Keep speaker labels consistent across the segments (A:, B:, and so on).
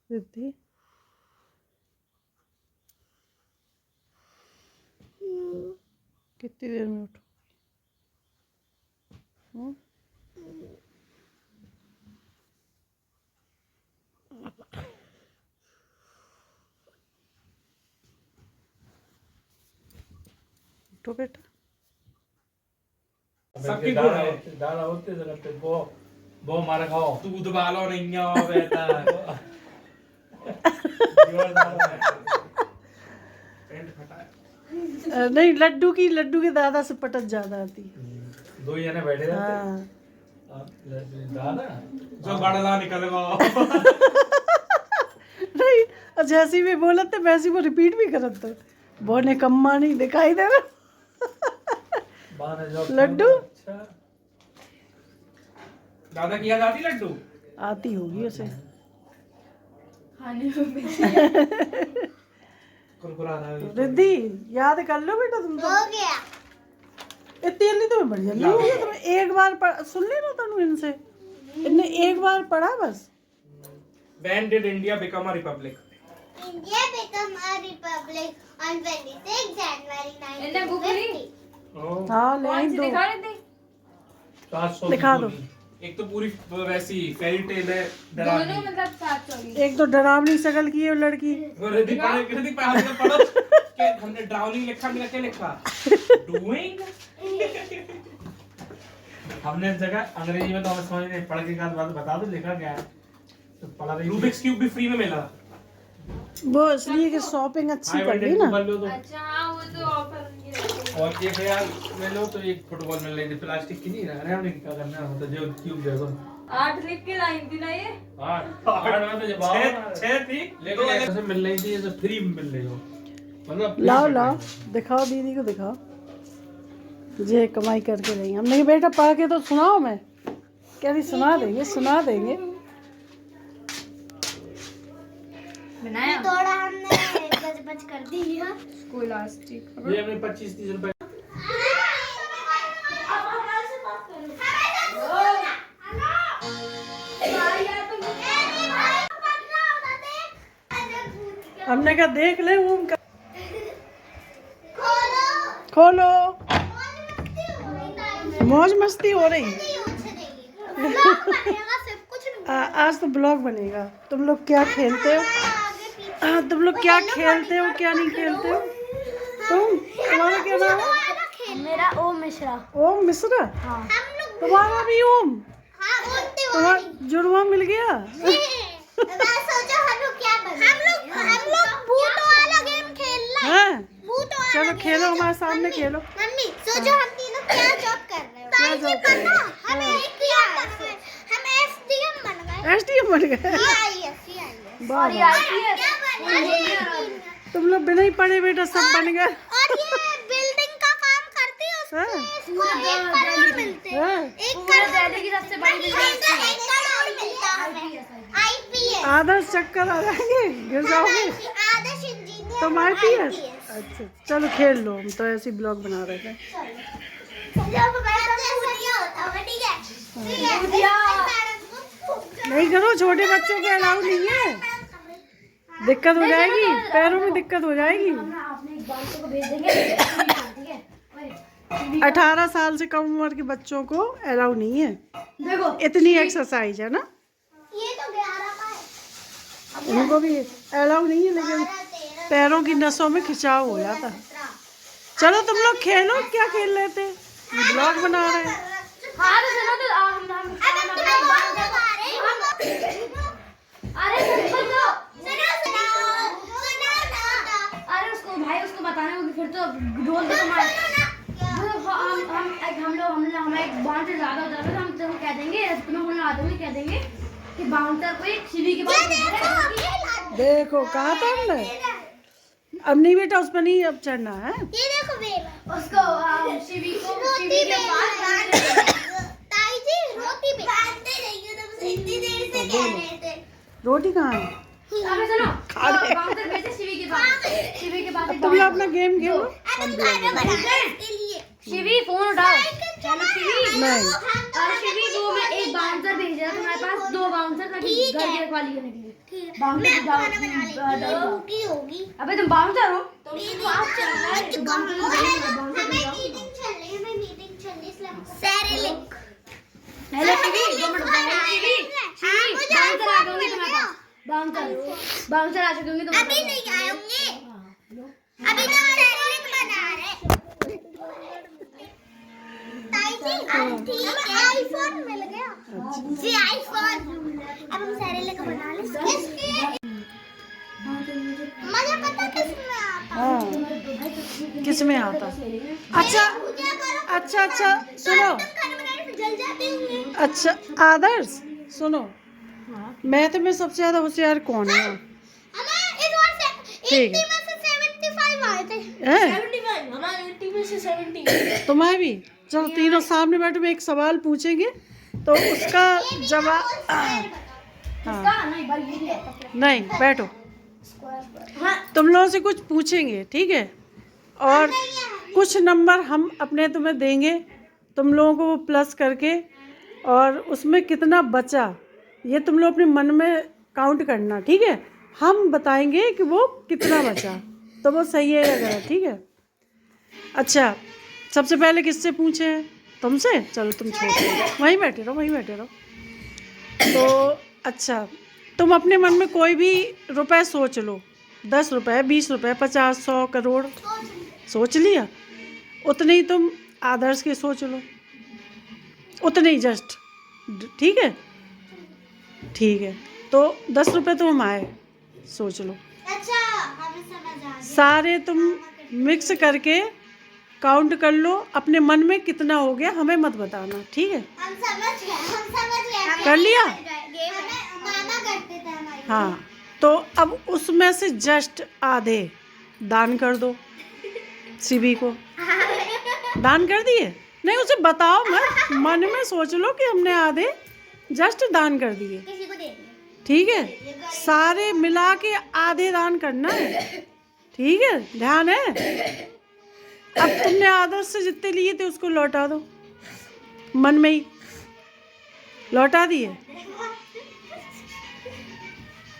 A: रिद्धि कितनी देर में उठो? उठो बेटा।
B: सबकी दादा होते जगते वो मार खाओ दूध वालो नहीं हो बेटा पेंट फटा
A: नहीं, लड्डू के दादा से पटक ज्यादा आती।
B: दो जने बैठे रहते।
A: हाँ
B: दादा जो बड़ा निकल गया
A: नहीं, जैसी भी बोलत थे वैसी वो रिपीट भी करत थे। वो ने कम्मा नहीं दिखाई दे रहा लड्डू।
B: अच्छा दादा की याद आती लड्डू
A: आती होगी उसे।
B: कुरकुरा रहा है
A: रिद्धि याद कर लो बेटा, तुम तो
C: हो गया।
A: इतनी जल्दी तुम्हें बढ़ जल्दी हो गया। तुम्हें एक बार सुन लेना तनु इनसे, इनने एक बार पढ़ा बस।
B: When did India become a republic?
C: India became a republic on 26 January
D: इन्हें भूख नहीं?
C: 1950.
A: हाँ ले आई
D: कौन सी
A: दो।
D: दिखा रहे थे?
B: 700
A: दिखा दो।
B: एक तो पूरी वैसी फेरी टेल है
D: दोनों
B: डरावनी
D: मतलब 724।
A: एक तो डरावनी शकल की है वो लड़की।
B: वो रिद्धि पे हमने पढ़ो कि हमने ड्राउनिंग लिखा, हमने क्या लिखा डूइंग हमने जगह अंग्रेजी में तो हमें समझ नहीं, पढ़ के बाद बता दो लिखा क्या है तो पढ़ा रही। रूबिक्स क्यूब भी फ्री में मिला।
A: वो इसलिए कि शॉपिंग अच्छी कर ली ना।
D: अच्छा हाँ, वो तो ऑफर उनकी रहती है।
B: और एक यार ले लो तो एक फुटबॉल मिल रही थी प्लास्टिक की, नहीं रहा हमने क्या करना होता जो क्यूब देखो
D: 8 लिख के लाई थी ना ये।
B: 8 में तो जवाब 6 थी लेकिन ऐसे मिल रही थी, जैसे फ्री में मिल रही हो मतलब।
A: लाओ लाओ दिखाओ, दीदी को दिखाओ। तुझे कमाई करके देंगे हम। नहीं बेटा पढ़ के तो सुनाओ। मैं कह रही सुना देंगे।
D: बनाया
C: थोड़ा हमने बच कर दिया।
D: कोई इलास्टिक।
B: ये हमने 25-30 रुपए
A: हमने कहा देख ले वो उनका। खोलो, मौज मस्ती हो रही। आज तो ब्लॉग बनेगा। तुम लोग क्या खेलते हो, तुम लोग क्या खेलते हो क्या नहीं खेलते हो। तुम्हारा क्या नाम है?
C: मेरा ओम मिश्रा।
A: ओम मिश्रा।
C: हाँ।
A: तुम्हारा भी ओम।
C: हाँ,
A: तुम्हारा जुड़वा मिल गया।
C: सोचो हम लोग क्या बने। हम लोग भूत वाला गेम खेलना है।
A: हाँ
C: भूत वाला
A: चलो
C: गेम।
A: खेलो, हमारे सामने खेलो।
C: मम्मी सोचो हम तीनों क्या जॉब कर रहे हो।
A: क्या जॉब कर रहे हो?
C: हम एक किया हम एसडीएम बन गए।
A: एसडीएम बन गए।
C: सीआईएस
A: वाह
D: और
A: वाह। तुम लोग बिना ही पढ़े बेटा सब बन गए।
C: और ये बिल्डिंग का काम करती है,
A: हाँ?
C: उसको 1 करोड़ मिलते हैं।
A: हाँ?
C: 1
D: पूरे
C: करोड़
D: दिल्ली की सबसे बड़ी बिल्डिंग।
C: 1 करोड़ मिलता है हमें। आईपीएस
A: आदर्श चक्कर आ जाएंगे, गिर जाओगे।
C: आदर्श इंजीनियर।
A: तुम आईपीएस। अच्छा चलो खेल लो, हम तो ऐसे ब्लॉग बना रहे थे।
C: जब मैं भूतिया होता हूँ, ठीक है। भूतिया।
A: नहीं करो, छोटे बच्चों के अलाउ नहीं है। दिक्कत हो जाएगी, पैरों में दिक्कत हो जाएगी।
D: अपने एक बाल को भेज देंगे, ठीक है।
A: 18 साल से कम उम्र के बच्चों को अलाउ नहीं है।
D: देखो
A: इतनी एक्सरसाइज है ना।
C: ये तो 11 का है।
A: उनको भी अलाउ नहीं है, लेकिन
C: 12, 13,
A: पैरों की नसों में खिंचाव हो जाता है। चलो तुम लोग खेलो, क्या खेल रहे थे? ब्लॉग बना रहे हैं।
D: हाँ तो चलो तो हम
C: अब तुम्हें बहुत दबा रहे हैं।
D: अरे सुनो तो।
C: सुनो ना।
D: अरे उसको भाई उसको बताना होगा, फिर तो ढोल तो हम एक बाउंसर ज्यादा हो जाता है, हम तो कह देंगे तुम्हें बोलना आते हुए कह देंगे कि बाउंसर को एक सीढ़ी के पास।
A: देखो कहा था हमने। अब नहीं बेटा उस पर नहीं अब चढ़ना है।
C: ये देखो बेला।
D: उसको शिवी को
C: रोटी पे ताई जी रोटी पे बांधते रहिए, तुम इतनी देर से कह रहे थे।
A: रोटी कहाँ है?
D: अबे सुनो,
A: खा ले।
D: बाउंसर भेजे शिवी के पास। शिवी के पास
A: तुम लोग अपना गेम खेलो।
C: अब हम खाना बनाए इसके लिए।
D: शिवी फोन उठाओ। चलो शिवी
A: नहीं
D: और शिवी वो मैं एक बाउंसर भेज रहा तुम्हारे पास, 2 बाउंसर ताकि घर की रखवाली करने के लिए।
C: ठीक है
D: बाउंसर
C: मैं
D: जाओ,
C: खाना बना लेती हूँ होगी होगी
D: अबे तुम बाउंसर हो तो
C: मीटिंग
D: आप चल रहा है, तो बाउंसर
C: वो है ना
D: बाउंसर
C: हमें
D: जाओ।
C: मीटिंग चल रही है हमें मीटिंग चल रही है इसलिए हमको सेरेलिक
D: हेलो शिवी 2 मिनट रुको। शिवी बाउंसर आ जाऊंगी तुम्हारे पास, बाउंसर आ चुके होंगे तुम्हारे
C: अभी नहीं आएंगे अभी तो सेरेलिक बना रहे ताई जी ठीक है आईफोन मिल गया जी आईफोन अब हम सेरेलिक बना ले मुझे पता किसमें आता
A: हाँ किस में आता? अच्छा अच्छा अच्छा सुनो,
C: खाना बनाने से जल जाते होंगे
A: अच्छा आदर्श सुनो, मैथ में सबसे ज्यादा होशियार कौन है?
C: हमें इस बार से
A: ठीक
C: 80
A: है।
C: में से 75 आए थे
A: हैं?
D: 75 हमारे 80 में से 70
A: तुम्हारे भी? चलो तीनों सामने बैठो, मैं एक सवाल पूछेंगे तो उसका जवाब हाँ
D: नहीं भाई ये नहीं आता
A: नहीं बैठो,
D: हाँ
A: तुम लोगों से कुछ पूछेंगे ठीक है, और कुछ नंबर हम अपने तुम्हें देंगे, तुम लोगों को वो प्लस करके, और उसमें कितना बचा ये तुम लोग अपने मन में काउंट करना ठीक है। हम बताएंगे कि वो कितना बचा, तो वो सही है या गलत, ठीक है। अच्छा सबसे पहले किससे पूछे हैं? तुमसे? चलो तुम छोटे हो, वहीं बैठे रहो, वहीं बैठे रहो। तो अच्छा तुम अपने मन में कोई भी रुपए सोच लो, 10 रुपए 20 रुपए 50 100 करोड़ सोच लिया, उतने ही तुम आदर्श के सोच लो, उतने ही जस्ट, ठीक है ठीक है। तो 10 रुपए तुम आए सोच लो,
C: अच्छा हमें समझ आ गया
A: सारे तुम मिक्स करके काउंट कर लो अपने मन में कितना हो गया, हमें मत बताना ठीक है।
C: हम समझ गए
A: कर लिया?
C: हमें मामा करते थे हमारे
A: हाँ तो अब उसमें से जस्ट आधे दान कर दो, शिवी को दान कर दिए? नहीं उसे बताओ मत, मन में सोच लो कि हमने आधे जस्ट दान कर दिए,
C: किसी को दे दिया
A: ठीक है। सारे मिला के आधे दान करना है, ठीक है, ध्यान है। अब तुमने आदर्श से जितने लिए थे उसको लौटा दो, मन में ही लौटा दिए,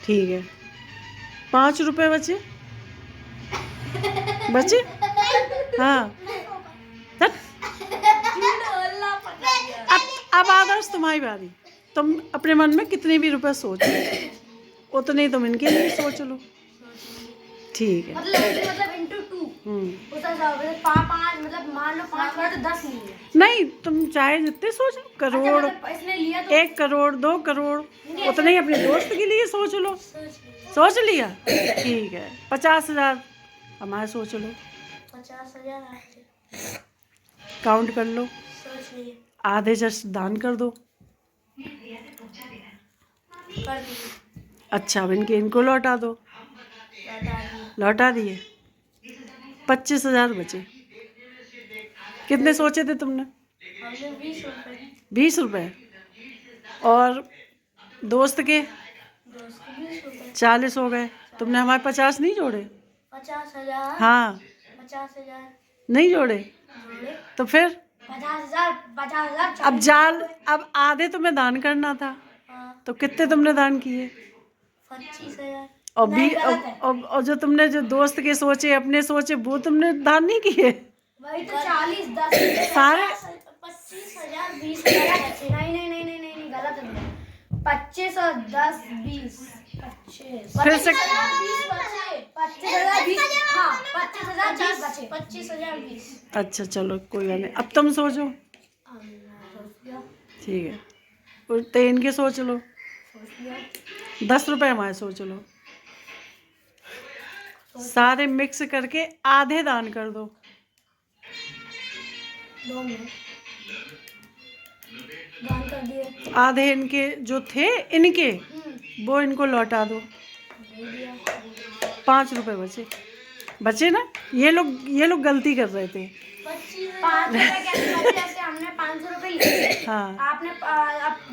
A: ठीक है। 5 रुपए बचे बचे हाँ हट। अब आदर्श तुम्हारी बारी, तुम अपने मन में कितने भी रुपए सोचो उतने ही तुम इनके लिए सोच लो, ठीक है।
D: मतलब into 2 होता जाओ, मतलब 5 मतलब मान लो 5 करोड़ तो 10 नहीं है।
A: नहीं तुम चाहे जितने सोचो, करोड़,
D: मतलब इसने लिया तो
A: 1 करोड़ 2 करोड़ उतने ही अपने दोस्त के लिए सोच लो, सोच लिया ठीक है। 50,000 हमारे सोच लो,
D: 50,000
A: काउंट कर लो,
D: सोच लिए
A: आधे जस्ट दान कर दो।
D: कर दी
A: अच्छा अब इनको लौटा दो, लौटा दिए। 25,000 बचे। कितने सोचे थे तुमने?
D: हमने 20 रुपए
A: 20 रुपए, और दोस्त के
D: 20 रुपए
A: 40 हो गए। तुमने हमारे 50 नहीं जोड़े?
D: 50,000
A: हाँ
D: 50,000
A: नहीं जोड़े,
D: जोड़े
A: तो फिर
D: 50,000
A: अब आधे तुम्हें दान करना था,
D: हाँ,
A: तो कितने तुमने दान किए?
D: 25,000
A: और भी और जो तुमने जो दोस्त के सोचे अपने सोचे वो तुमने दान नहीं किए?
D: वही तो 40 10
A: सारे
D: 25,000 20,000 बचे। नहीं गलत है। 25 और 10 20 25
A: फिर से
D: 25,000 20 हाँ 25,000 20 बचे 25,000 20
A: अच्छा चलो कोई बात नहीं, अब तुम सोचो, ठीक है। और तो इनके सोच लो, 10 रुपए हमारे सोच लो, सारे मिक्स करके आधे दान कर दो।
D: 2 मिनट दान कर दिए,
A: आधे इनके जो थे इनके वो इनको लौटा दो।
D: दे दिया।
A: 5 रुपए बचे ना। ये लोग गलती कर रहे थे।
D: 5 रुपए कैसे बचे? जैसे हमने 500 रुपए लिए,
A: हाँ
D: आपने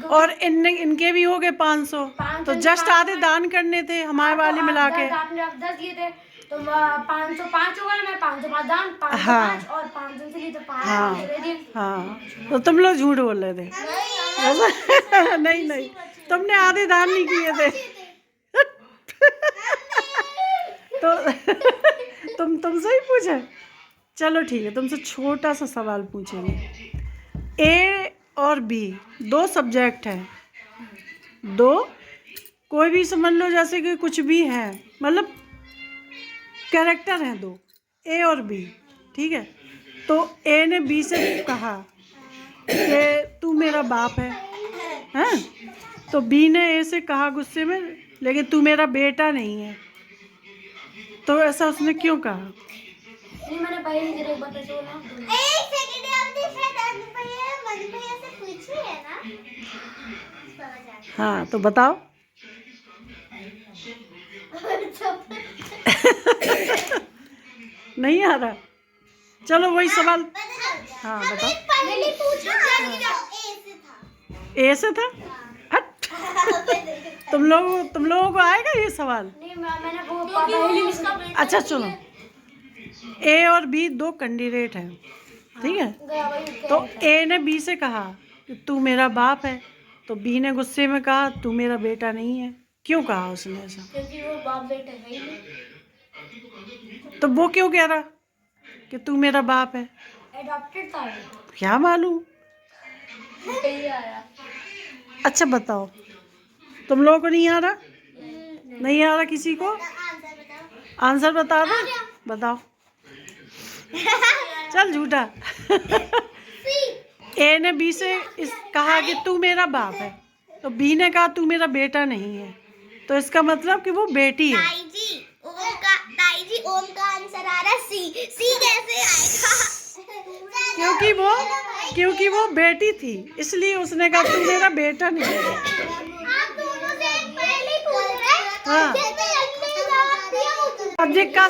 A: और इनके भी हो गए 500, तो जस्ट आधे दान करने थे हमारे वाले मिला के।
D: आपने 10 दिए थे तो 505 होगा ना, मैं 505 दान, 505
A: हाँ।
D: और 5 से ली तो 5
A: हाँ।
D: दे दिए।
A: हाँ, तो तुम लोग झूठ बोल रहे थे। ऐसा नहीं नहीं, तुमने आधे दान नहीं किए थे। तो तुमसे ही पूछे। चलो ठीक है, तुमसे छोटा सा सवाल पूछेंगे। ए और बी दो सब्जेक्ट हैं, दो कोई भी समझ लो, जैसे कि कुछ भी है, मतलब कैरेक्टर हैं दो, ए और बी, ठीक है। तो ए ने बी से कहा कि तू मेरा बाप है, हैं? तो बी ने ए से कहा गुस्से में, लेकिन तू मेरा बेटा नहीं है। तो ऐसा उसने क्यों कहा?
D: नहीं, मैंने पहले ही एक बार तो बोला।
C: एक सेकंड, आपने शायद मन भैया से पूछी है ना? समझ आ गया।
A: हाँ, तो बताओ। नहीं आ रहा? चलो वही सवाल। हाँ बताओ।
C: पहले पूछा ए से था।
A: ए से था? हट। तुम लोगों को आएगा ये सवाल?
D: नहीं, मैंने वो पहले इसका
A: अच्छा सुनो, ए और बी दो कैंडिडेट हैं, ठीक है। तो ए ने बी से कहा कि तू मेरा बाप है, तो बी ने गुस्से में कहा तू मेरा बेटा नहीं है। क्यों कहा उसने ऐसा?
D: क्योंकि वो बाप बेटा है ही नहीं।
A: तो वो क्यों कह रहा कि तू मेरा बाप है?
D: एडॉप्टेड था वो।
A: क्या मालूम।
D: यही आया।
A: अच्छा बताओ, तुम लोगों को नहीं आ रहा? नहीं आ रहा किसी को? आंसर बता दो, बताओ। चल झूठा। ए ने बी से कहा कि तू मेरा बाप है, तो बी ने कहा तू मेरा बेटा नहीं है, तो इसका मतलब कि वो बेटी है।
C: ताई जी ओम का आंसर आ रहा है सी। सी कैसे आएगा?
A: क्योंकि वो बेटी थी, इसलिए उसने कहा तू मेरा बेटा नहीं है।
C: आप दोनों से पहले पूछ रहे हैं।
A: हाँ। सब्जेक्ट का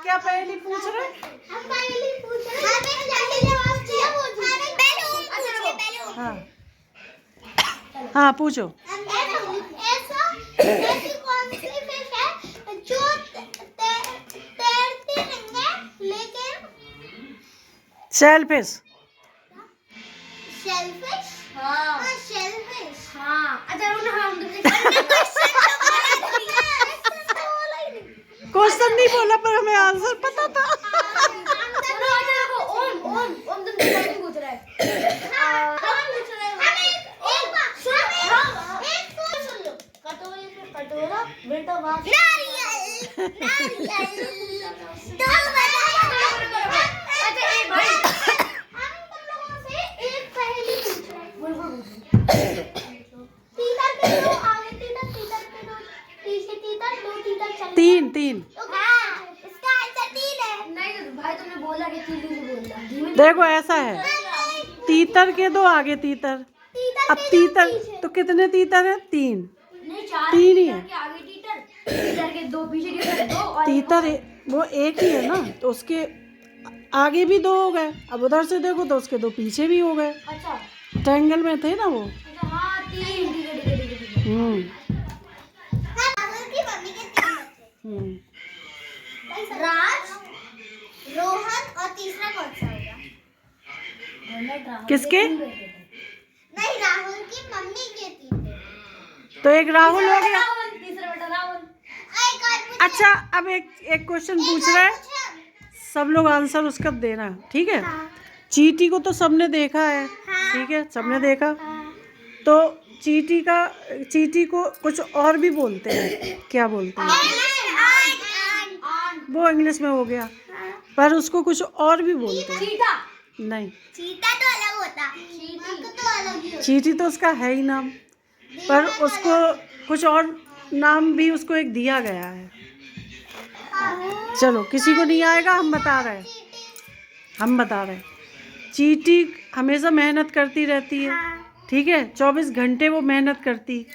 A: क्या पहले पूछ रहे?
C: हम पहले पूछ रहे हैं। हमें जल्दी जवाब दिया वो। हमें पहले ओम पूछिए, पहले ओम।
A: हाँ हाँ पूछो।
C: ऐसी कौन सी फिश है जो तैरती नहीं है लेकिन
A: शेलफिश।
C: शेलफिश?
D: हाँ।
C: शेलफिश।
D: हाँ। अच्छा हम तुमसे
A: क्वेश्चन नहीं बोला पर हमें आंसर पता था।
D: चलो अच्छा देखो, ओम तुमसे क्वेश्चन पूछ रहा है। कटोरा बेटा बाप। अच्छा एक भाई
A: तीन।
C: इसका आंसर 3 है।
D: नहीं भाई, तुमने बोला कि तीन नहीं बोला।
A: देखो ऐसा है, तीतर के दो आगे तीतर, अब तीतर तो कितने तीतर है? 3।
D: नहीं, 4
A: तीन ही है।
D: के आगे टीटर के 2 पीछे टीटर 2 और
A: तीतर वो एक ही है ना, तो उसके आगे भी 2 हो गए। अब उधर से देखो तो उसके 2 पीछे भी हो गए,
D: अच्छा
A: ट्रायंगल में थे ना वो।
D: अच्छा हाँ 3 ठीक है।
C: राहुल की मम्मी के 3 बच्चे। राज, रोहन और तीसरा कौन सा होगा?
A: किसके?
C: नहीं, राहुल की मम्मी के 3 थे।
A: तो एक राहुल हो गया।
D: तीसरा बेटा राहुल।
C: एक और पूछे।
A: अच्छा अब एक क्वेश्चन पूछ रहा है, सब लोग आंसर उसका देना, ठीक है। चींटी को तो सबने देखा है, ठीक है, सबने देखा। तो चींटी को कुछ और भी बोलते हैं, क्या बोलते हैं? वो इंग्लिश में हो गया, पर उसको कुछ और भी बोलते हैं।
D: चीता।
A: नहीं,
C: चीता तो अलग होता, चीटी तो अलग ही होता।
A: चींटी तो उसका है ही नाम, पर उसको कुछ और नाम भी उसको एक दिया गया है। चलो किसी को नहीं आएगा, हम बता रहे हैं। चींटी हमेशा मेहनत करती रहती है, ठीक है, 24 घंटे वो मेहनत करती,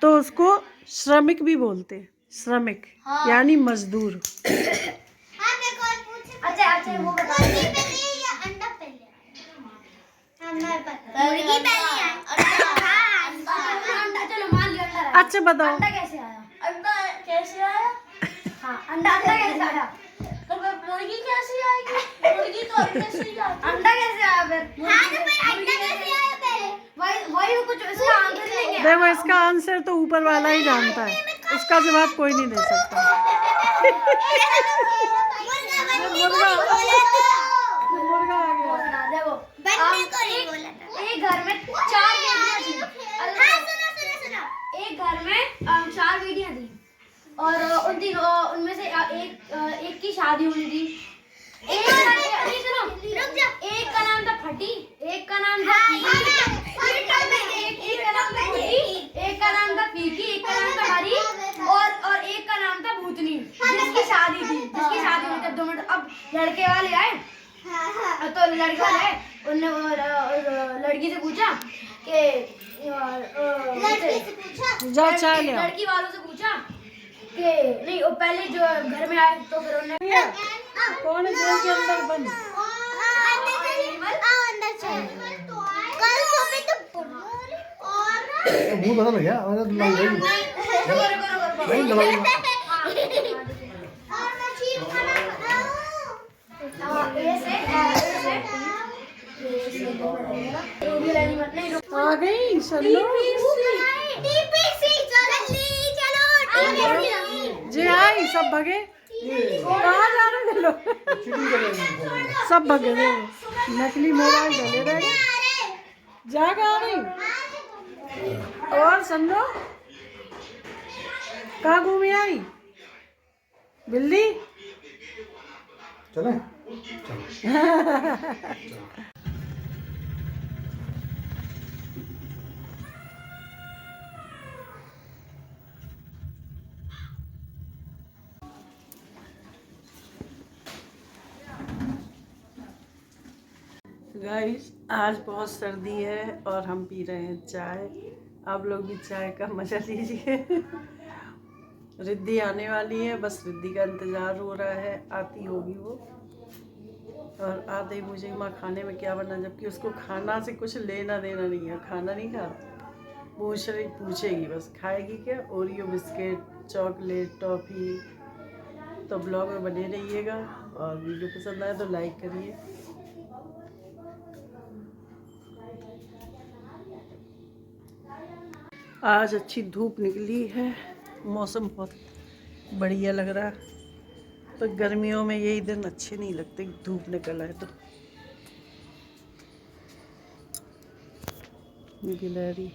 A: तो उसको श्रमिक भी बोलते हैं। श्रमिक यानी मजदूर।
D: अच्छा वो बता।
C: मुर्गी पहले या अंडा पहले? हमें पता। मुर्गी पहले या
D: अंडा? चलो मान लिया अंडा।
A: अच्छा बताओ।
D: अंडा कैसे आया? हाँ अंडा कैसे आया? मुर्गी कैसे आएगी? मुर्गी तो कैसे आएगी? अंडा कैसे आया फिर?
C: हाँ तो फिर अंडा कैसे आया पहले?
D: वही कुछ इसका आंसर देंगे।
A: देखो इसका आंसर तो ऊपर वाला ही जानता है, उसका जवाब कोई नहीं दे सकता। मुर्गा मुर्गा आ गया।
D: देखो
C: बंदे को नहीं बोला था।
D: एक घर में 4 बेटियां थी।
C: हाँ सुनो।
D: एक घर में 4 बेटियां थी और उन तीनों उनमें से एक की शादी हुई थी। एक
C: रुक जा।
D: एक का नाम था फटी, एक का नाम था एक का नाम था फटी, एक का नाम था फीकी, एक का नाम था हरी और एक का नाम था भूतनी, जिसकी शादी हुई तब 2 मिनट। अब लड़के वाले आए तो लड़के वाले आए, उनने लड़की से पूछा कि
A: जा चाय ले आओ।
D: लड़की वालों से पूछा कि नहीं, वो पहले जो घर में आए तो फिर उन्होंने
A: कौन है जेल के अंदर बंद?
C: कल सुबह तो
E: मुंह बदल गया और नहीं नहीं लगाऊंगा।
C: और मैं चीज खाना
A: आ गई चलो जी आई सब भगे। कहाँ जा रहे थे लोग? सब भगे थे, नकली मोबाइल डले रह गए। जा कहाँ रही? और समझो कहाँ घूमी आई बिल्ली?
E: चले
A: गाइस आज बहुत सर्दी है और हम पी रहे हैं चाय। आप लोग भी चाय का मजा लीजिए। रिद्धि आने वाली है, बस रिद्धि का इंतज़ार हो रहा है, आती होगी वो। और आते मुझे माँ खाने में क्या बना, जबकि उसको खाना से कुछ लेना देना नहीं है, खाना नहीं खाता। पूछेगी बस खाएगी क्या, ओरियो बिस्किट, चॉकलेट, टॉफ़ी। तो ब्लॉग में बने रहिएगा और वीडियो पसंद आए तो लाइक करिए। आज अच्छी धूप निकली है, मौसम बहुत बढ़िया लग रहा है। तो गर्मियों में यही दिन अच्छे नहीं लगते, धूप निकल आए तो। गिलहरी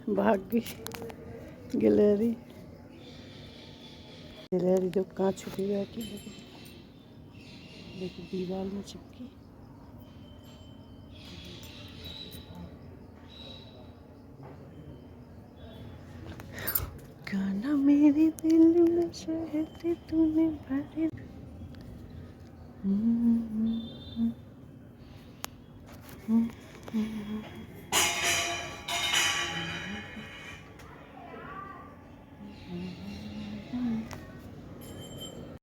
A: भाग गई। गिलहरी तो कहाँ छुपी बैठी, देखो दीवार में चिपकी। गाना मेरे दिल में शहर तूने भरे।